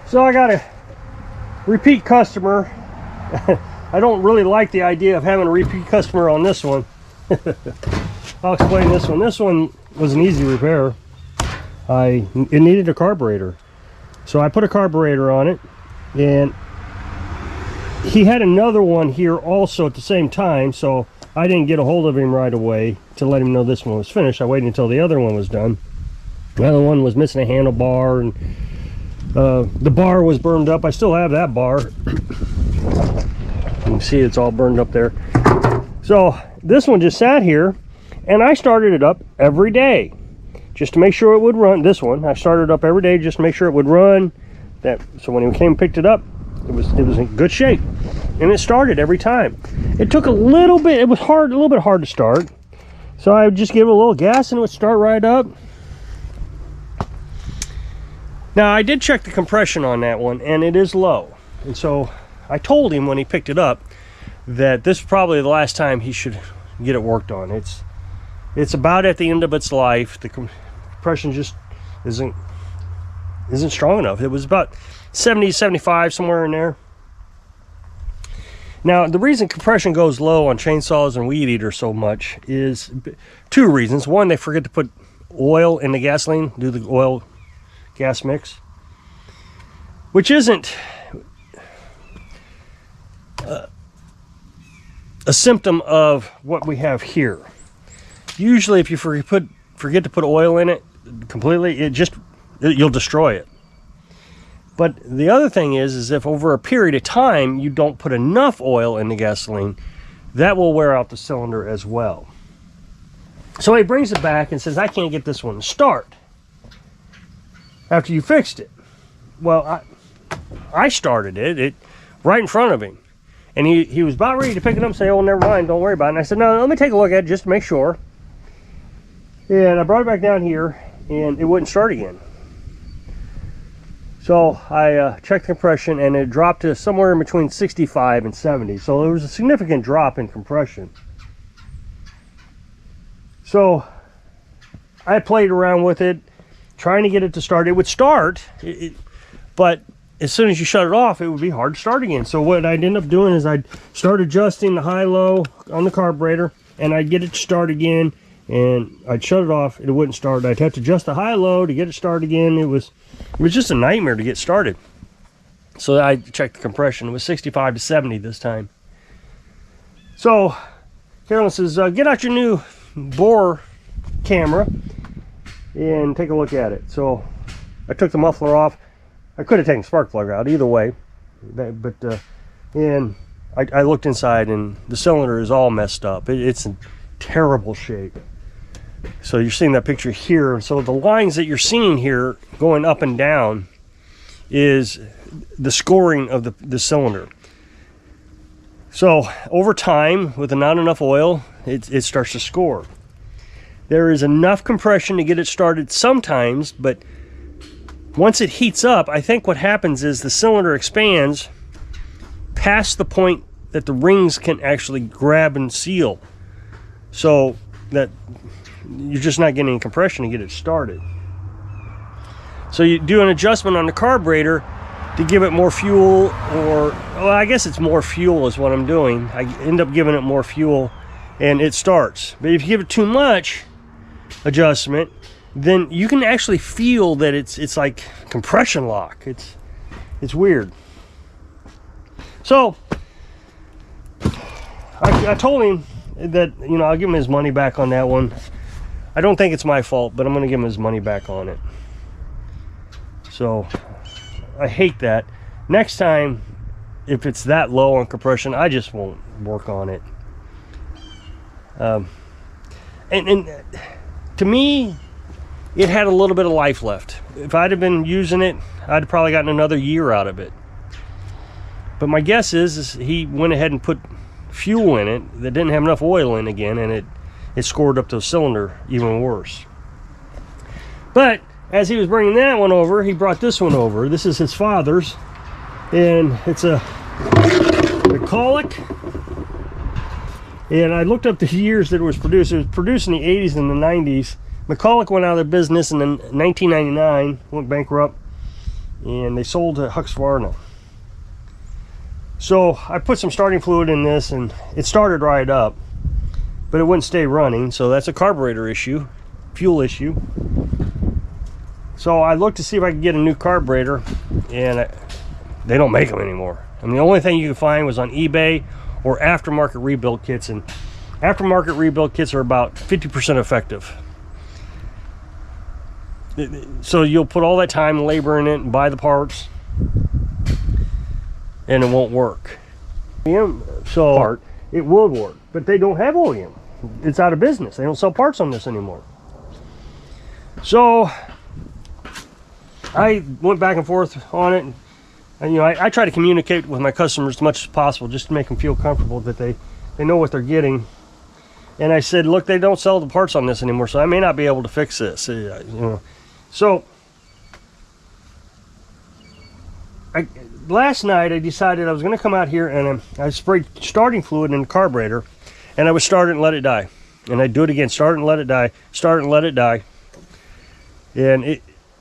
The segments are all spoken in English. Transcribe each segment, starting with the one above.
So I got a repeat customer. I don't really like the idea of having a repeat customer on this one. I'll explain this one. This one was an easy repair. It needed a carburetor. So I put a carburetor on it, and he had another one here also at the same time, so I didn't get a hold of him right away to let him know this one was finished. I waited until the other one was done. The other one was missing a handlebar, and the bar was burned up. I still have that bar. You can see it's all burned up there. So this one just sat here, and I started it up every day just to make sure it would run. This one I started up every day just to make sure it would run. So when he came and picked it up, it was in good shape, and it started every time. It took a little bit. It was hard, a little bit hard to start. So I would just give it a little gas, and it would start right up. Now I did check the compression on that one, and it is low. And so I told him when he picked it up that this is probably the last time he should get it worked on. It's about at the end of its life. The compression just isn't strong enough. It was about 70, 75, somewhere in there. Now the reason compression goes low on chainsaws and weed eaters so much is two reasons. One, they forget to put oil in the gasoline, do the oil gas mix, which isn't a symptom of what we have here. Usually if you forget to put oil in it completely, you'll destroy it. But the other thing is if over a period of time you don't put enough oil in the gasoline, that will wear out the cylinder as well. So he brings it back and says, I can't get this one to start after you fixed it. Well, I started it right in front of him, and he was about ready to pick it up and say, oh, never mind, don't worry about it. And I said, no, let me take a look at it just to make sure. And I brought it back down here, and it wouldn't start again. So I checked the compression, and it dropped to somewhere in between 65 and 70. So there was a significant drop in compression. So I played around with it, trying to get it to start. It would start, but as soon as you shut it off, it would be hard to start again. So what I'd end up doing is I'd start adjusting the high-low on the carburetor, and I'd get it to start again, and I'd shut it off, and it wouldn't start. I'd have to adjust the high-low to get it started again. It was just a nightmare to get started. So I checked the compression. It was 65 to 70 this time. So Carolyn says, get out your new bore camera and take a look at it. So I took the muffler off. I could have taken the spark plug out either way, but and I looked inside, and the cylinder is all messed up. It's in terrible shape. So you're seeing that picture here. So the lines that you're seeing here going up and down is the scoring of the cylinder. So over time, with not enough oil, it starts to score. There is enough compression to get it started sometimes, but once it heats up, I think what happens is the cylinder expands past the point that the rings can actually grab and seal, so that you're just not getting compression to get it started. So you do an adjustment on the carburetor to give it more fuel, or well, I guess it's more fuel is what I'm doing. I end up giving it more fuel, and it starts. But if you give it too much adjustment, then you can actually feel that it's like compression lock. It's weird. So I told him that, you know, I'll give him his money back on that one. I don't think it's my fault, but I'm going to give him his money back on it. So I hate that. Next time, if it's that low on compression, I just won't work on it. And to me, it had a little bit of life left. If I'd have been using it, I'd have probably gotten another year out of it. But my guess is he went ahead and put fuel in it that didn't have enough oil in again, and it scored up the cylinder even worse. But as he was bringing that one over, he brought this one over. This is his father's, and it's a McCulloch. And I looked up the years that it was produced. It was produced in the 80s and the 90s. McCulloch went out of business in 1999, went bankrupt. and they sold to Husqvarna. So I put some starting fluid in this, and it started right up, but it wouldn't stay running. So that's a carburetor issue, fuel issue. So I looked to see if I could get a new carburetor, and they don't make them anymore. I mean, the only thing you could find was on eBay or aftermarket rebuild kits, and aftermarket rebuild kits are about 50% effective. So you'll put all that time and labor in it and buy the parts, and it won't work. So it will work, but they don't have OEM. It's out of business. They don't sell parts on this anymore. So I went back and forth on it, and you know, I try to communicate with my customers as much as possible, just to make them feel comfortable that they know what they're getting. And I said, look, they don't sell the parts on this anymore, so I may not be able to fix this. You know, so last night I decided I was going to come out here, and I sprayed starting fluid in the carburetor, and I would start it and let it die, and I'd do it again, start it and let it die, start it and let it die. And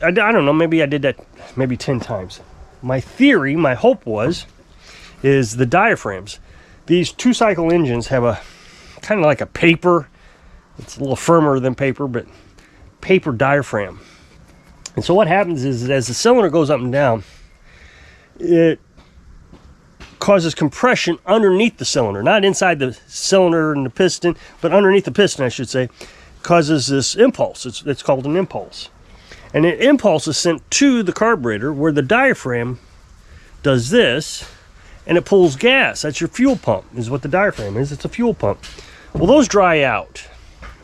I don't know, maybe I did that maybe 10 times. My theory, my hope is the diaphragms. These 2-cycle engines have a kind of like a paper, it's a little firmer than paper, but paper diaphragm. And so what happens is, as the cylinder goes up and down, it causes compression underneath the cylinder, not inside the cylinder and the piston, but underneath the piston, I should say, causes this impulse. It's called an impulse. And an impulse is sent to the carburetor, where the diaphragm does this, and it pulls gas. That's your fuel pump, is what the diaphragm is. It's a fuel pump. Well, those dry out,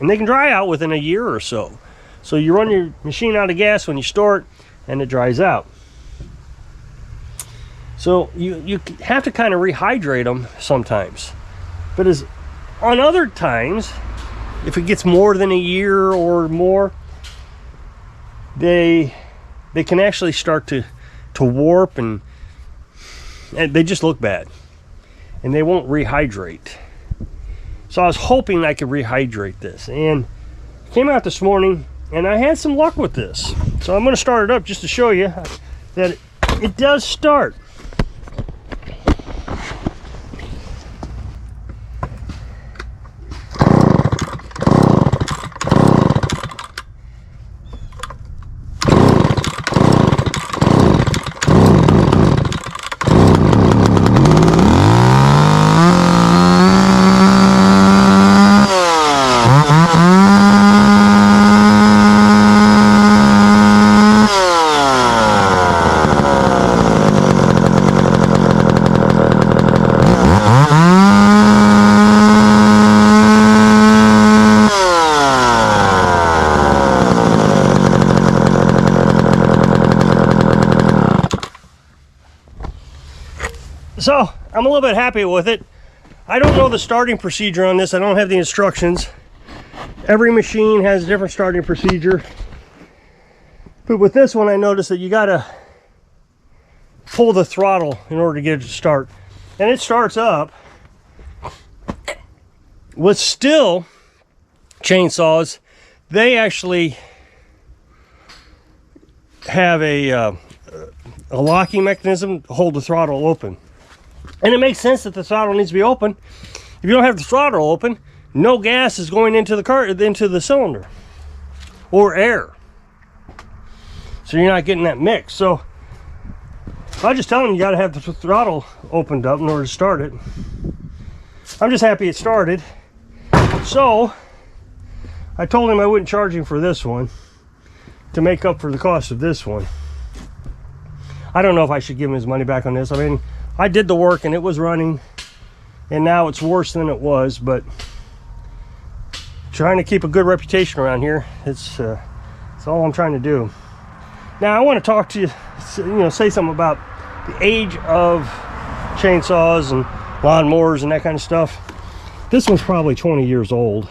and they can dry out within a year or so. So you run your machine out of gas when you start, and it dries out. So you have to kind of rehydrate them sometimes. But on other times, if it gets more than a year or more, they can actually start to warp, and they just look bad, and they won't rehydrate. So I was hoping I could rehydrate this, and came out this morning, and I had some luck with this. So I'm going to start it up just to show you that it does start. So I'm a little bit happy with it. I don't know the starting procedure on this. I don't have the instructions. Every machine has a different starting procedure. But with this one, I noticed that you gotta pull the throttle in order to get it to start. And it starts up. With still chainsaws, they actually have a locking mechanism to hold the throttle open. And it makes sense that the throttle needs to be open. If you don't have the throttle open, no gas is going into the cylinder or air. So you're not getting that mix. So I just tell them you got to have the throttle opened up in order to start it. I'm just happy it started. So I told him I wouldn't charge him for this one to make up for the cost of this one. I don't know if I should give him his money back on this. I mean, I did the work and it was running, and now it's worse than it was, but trying to keep a good reputation around here, it's all I'm trying to do. Now I want to talk to you, say something about the age of chainsaws and lawnmowers and that kind of stuff. This one's probably 20 years old.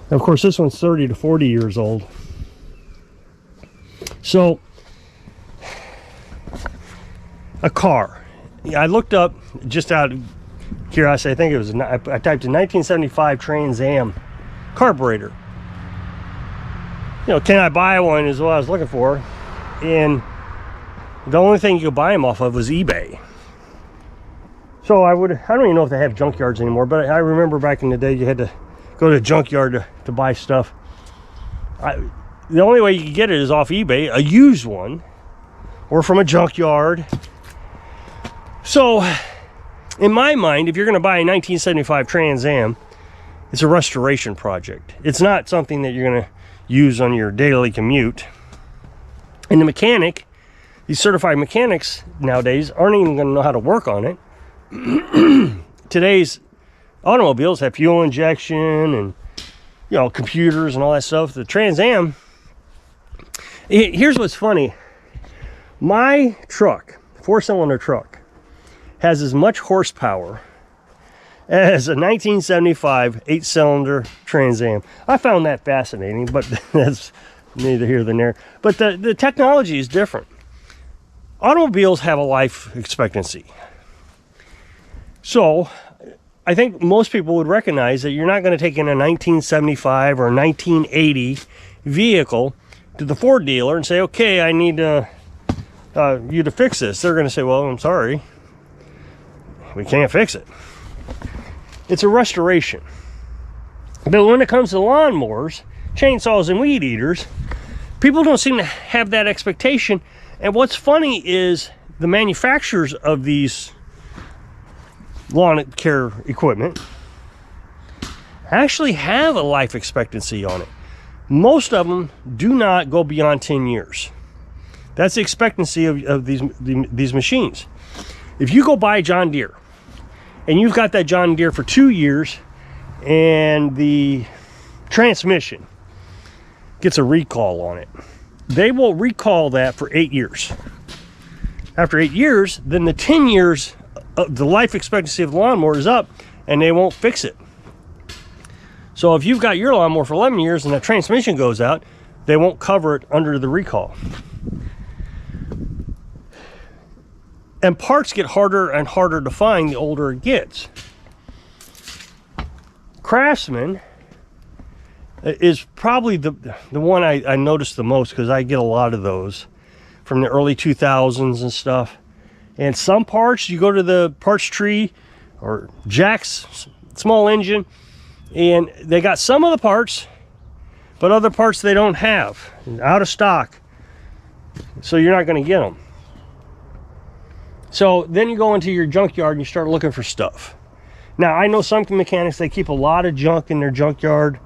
And of course, this one's 30 to 40 years old. So, a car. I looked up, just out of curiosity, I think it was, I typed in 1975 Trans Am carburetor. Can I buy one is what I was looking for. And The only thing you could buy them off of was eBay. So I don't even know if they have junkyards anymore, but I remember back in the day you had to go to a junkyard to buy stuff. The only way you could get it is off eBay, a used one, or from a junkyard. So in my mind, if you're going to buy a 1975 Trans Am, it's a restoration project. It's not something that you're going to use on your daily commute. And the mechanic, these certified mechanics nowadays aren't even going to know how to work on it. Today's automobiles have fuel injection and, you know, computers and all that stuff. The Trans Am, here's what's funny. My truck, 4-cylinder truck, has as much horsepower as a 1975 8-cylinder Trans Am. I found that fascinating, but that's neither here nor there. But the technology is different. Automobiles have a life expectancy. So I think most people would recognize that you're not going to take in a 1975 or 1980 vehicle to the Ford dealer and say, okay, I need you to fix this. They're going to say, well, I'm sorry, we can't fix it. It's a restoration. But when it comes to lawnmowers, chainsaws, and weed eaters, people don't seem to have that expectation. And what's funny is the manufacturers of these lawn care equipment actually have a life expectancy on it. Most of them do not go beyond 10 years. That's the expectancy of these machines. If you go buy John Deere and you've got that John Deere for 2 years and the transmission gets a recall on it, they will recall that for 8 years. After 8 years, then the 10 years the life expectancy of the lawnmower is up and they won't fix it. So if you've got your lawnmower for 11 years and the transmission goes out, they won't cover it under the recall. And parts get harder and harder to find the older it gets. Craftsman is probably the one I noticed the most, because I get a lot of those from the early 2000s and stuff. And some parts, you go to the parts tree or Jack's small engine, and they got some of the parts, but other parts they don't have, out of stock. So you're not going to get them. So then you go into your junkyard and you start looking for stuff. Now, I know some mechanics, they keep a lot of junk in their junkyard.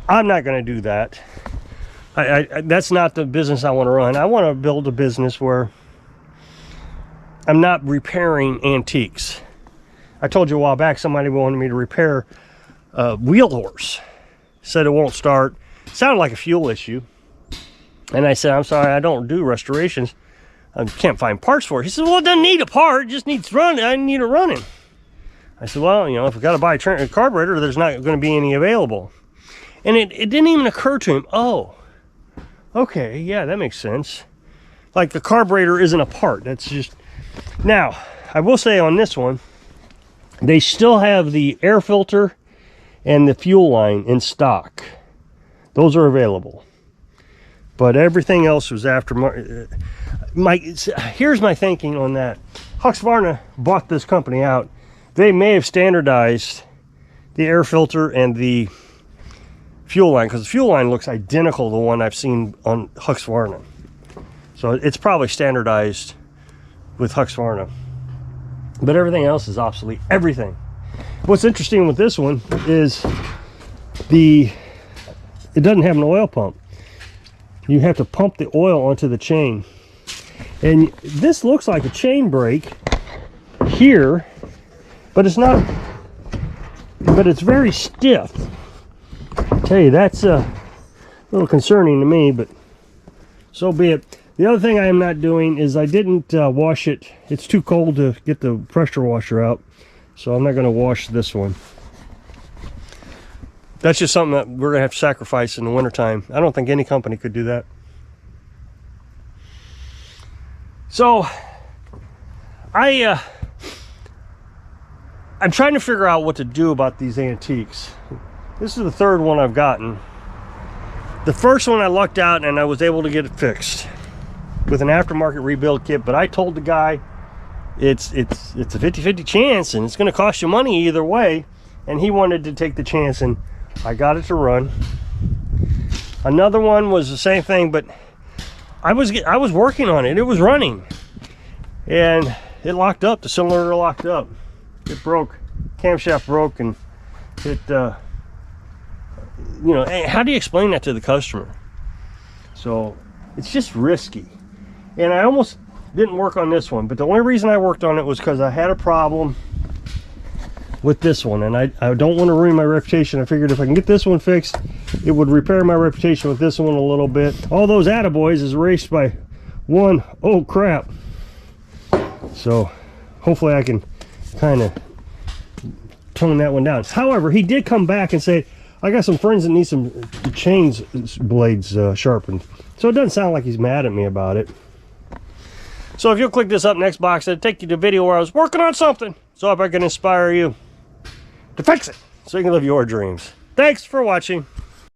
I'm not going to do that. That's not the business I want to run. I want to build a business where I'm not repairing antiques. I told you a while back somebody wanted me to repair a wheel horse. Said it won't start. Sounded like a fuel issue. And I said, I'm sorry, I don't do restorations. I can't find parts for it. He said, well, it doesn't need a part. It just needs running. I need it running. I said, well, you know, if we got to buy a carburetor, there's not going to be any available. And it didn't even occur to him, oh, okay, yeah, that makes sense. Like the carburetor isn't a part. That's just... Now, I will say on this one, they still have the air filter and the fuel line in stock. Those are available. But everything else was aftermarket. Here's my thinking on that. Husqvarna bought this company out. They may have standardized the air filter and the fuel line, because the fuel line looks identical to the one I've seen on Husqvarna. So it's probably standardized with Husqvarna. But everything else is obsolete. Everything. What's interesting with this one is it doesn't have an oil pump. You have to pump the oil onto the chain. And this looks like a chain brake here, but it's not, but it's very stiff. I tell you, that's a little concerning to me, but so be it. The other thing I am not doing is I didn't wash it. It's too cold to get the pressure washer out, so I'm not going to wash this one. That's just something that we're going to have to sacrifice in the wintertime. I don't think any company could do that. So, I'm trying to figure out what to do about these antiques. This is the third one I've gotten. The first one I lucked out and I was able to get it fixed with an aftermarket rebuild kit, but I told the guy it's a 50-50 chance and it's going to cost you money either way, and he wanted to take the chance, and I got it to run. Another one was the same thing, but I was working on it. It was running, and it locked up. The cylinder locked up. It broke. Camshaft broke, and it. You know, how do you explain that to the customer? So it's just risky. And I almost didn't work on this one, but the only reason I worked on it was because I had a problem with this one, and I don't want to ruin my reputation. I figured if I can get this one fixed, it would repair my reputation with this one a little bit. All those attaboys is erased by one. Oh crap. So hopefully I can kind of tone that one down. However, he did come back and say, I got some friends that need some chains blades sharpened. So it doesn't sound like he's mad at me about it. So if you'll click this up next box, it'll take you to a video where I was working on something. So if I can inspire you to fix it so you can live your dreams. Thanks for watching.